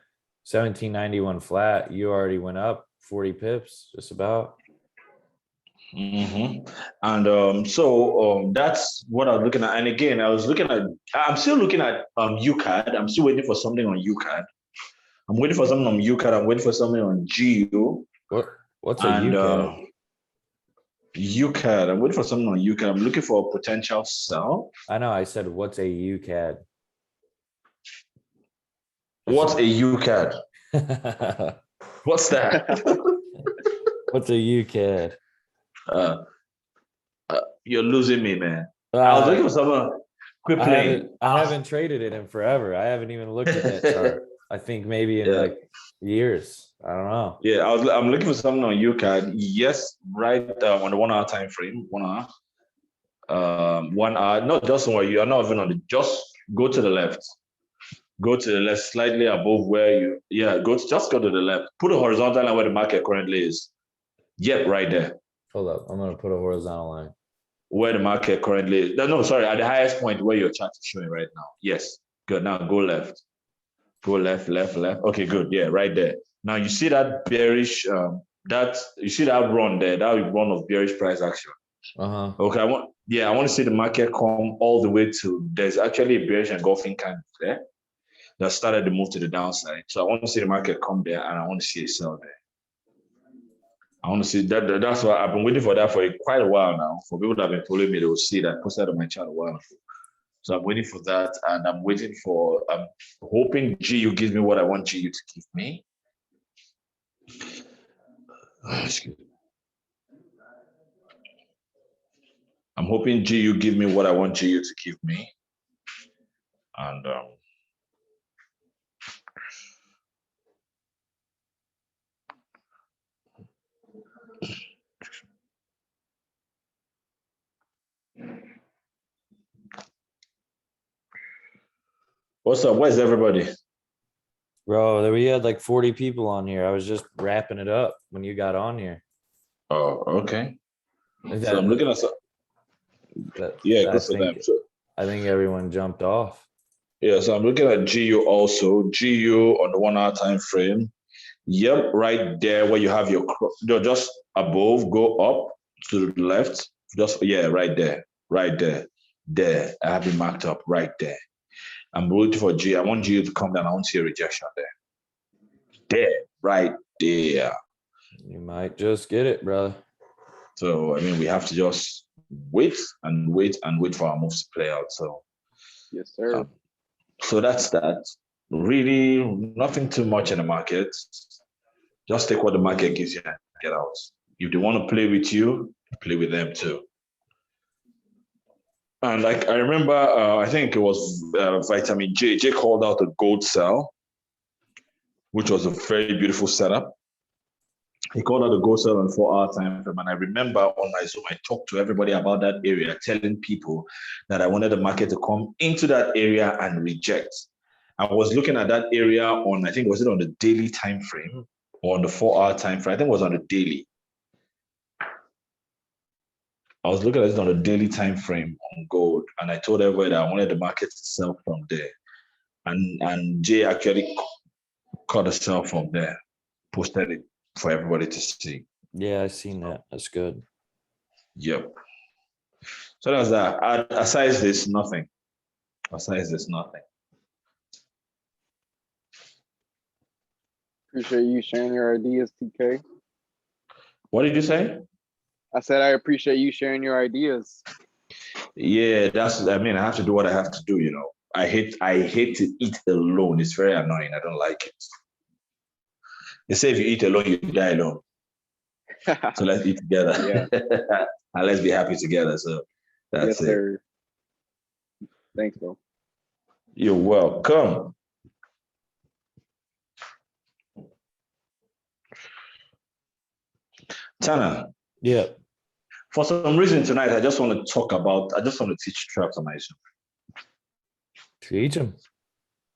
1791 flat, you already went up 40 pips, just about. Mm-hmm. And that's what I was looking at. And again, I'm still looking at UCAD. I'm still waiting for something on UCAD. I'm waiting for something on UCAD. I'm waiting for something on GEO. What's a UCAD? UCAD. I'm waiting for something on UCAD. I'm looking for a potential sell. I know. I said, what's a UCAD? What's a UCAD? What's that? What's a UCAD? You're losing me, man. I was looking for someone. Quit playing. I haven't traded it in forever. I haven't even looked at that chart. I think maybe in like years. I don't know. Yeah, I'm looking for something on UCAD. Yes, right on the 1 hour time frame. 1 hour. 1 hour. Not just where you are not even on the. Just go to the left. Go to the left, slightly above where you. Yeah, just go to the left. Put a horizontal line where the market currently is. Yep, right there. Hold up. I'm gonna put a horizontal line. Where the market currently is. No, sorry, at the highest point where your chart is showing right now. Yes. Good. Now go left. Go left. Okay, good. Yeah, right there. Now you see that bearish, you see that run there, that run of bearish price action. Okay, I want to see the market come all the way to, there's actually a bearish engulfing candle there that started to move to the downside. So I want to see the market come there and I want to see it sell there. I want to see that. That's why I've been waiting for that for quite a while now. For people that have been following me, they will see that I posted on my channel a while ago. So I'm waiting for that, and I'm waiting for. I'm hoping GU gives me what I want GU to give me. Excuse me. I'm hoping GU give me what I want GU to give me, and what's up? Where's everybody? Bro, we had like 40 people on here. I was just wrapping it up when you got on here. Oh, okay. That- So I'm looking at some. that- Yeah, I good for them. think So, I think everyone jumped off. yeah, so I'm looking at GU also. GU on the 1 hour time frame. Yep, right there where you have your just above, go up to the left. Just right there, right there, there. I have it marked up right there. I'm waiting for G. I want GU to come down. I want to see a rejection there. There, right there. You might just get it, brother. So I mean, we have to just wait and wait and wait for our moves to play out. So Yes, sir. so that's that. Really, nothing too much in the market. Just take what the market gives you and get out. If they want to play with you, play with them too. And like I remember, I think it was Vitamin J. J called out a gold sell, which was a very beautiful setup. He called out a gold sell on 4 hour time frame. And I remember on my Zoom, I talked to everybody about that area, telling people that I wanted the market to come into that area and reject. I was looking at that area on, I think, was it on the daily time frame or on the 4 hour time frame? I think it was on the daily. I was looking at it on a daily time frame on gold, and I told everybody that I wanted the market to sell from there. And Jay actually caught a sell from there, posted it for everybody to see. Yeah, I seen that. That's good. Yep. So that's that. Aside this, nothing. Aside this, nothing. Appreciate you sharing your ideas, TK. What did you say? I said I appreciate you sharing your ideas. Yeah, I have to do what I have to do, you know. I hate to eat alone. It's very annoying. I don't like it. They say if you eat alone, you die alone. So let's eat together. And let's be happy together. So that's yes, sir. Thanks, bro. You're welcome. Tana. Yeah. For some reason tonight, I just want to teach traps on my Zoom. Teach them.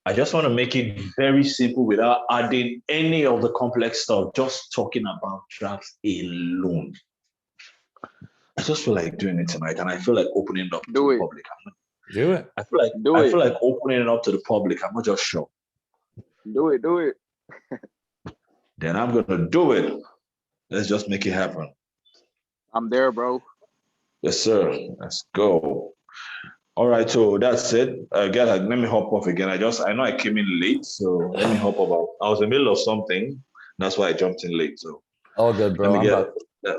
I just want to make it very simple without adding any of the complex stuff, just talking about traps alone. I just feel like doing it tonight, and I feel like opening it up to the public. Do it. I feel like opening it up to the public. I'm not just sure. Do it. Then I'm gonna do it. Let's just make it happen. I'm there, bro. Yes, sir. Let's go. All right, so that's it. Guys, let me hop off again. I know I came in late, so let me hop off. I was in the middle of something. That's why I jumped in late. So all good, bro.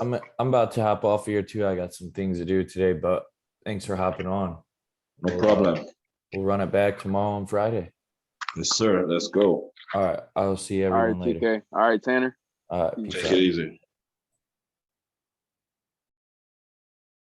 I'm about to hop off here too. I got some things to do today, but thanks for hopping on. No problem. We'll run it back tomorrow on Friday. Yes, sir. Let's go. All right. I'll see everyone later. TK. All right, Tanner. All right. Peace Take out. it easy.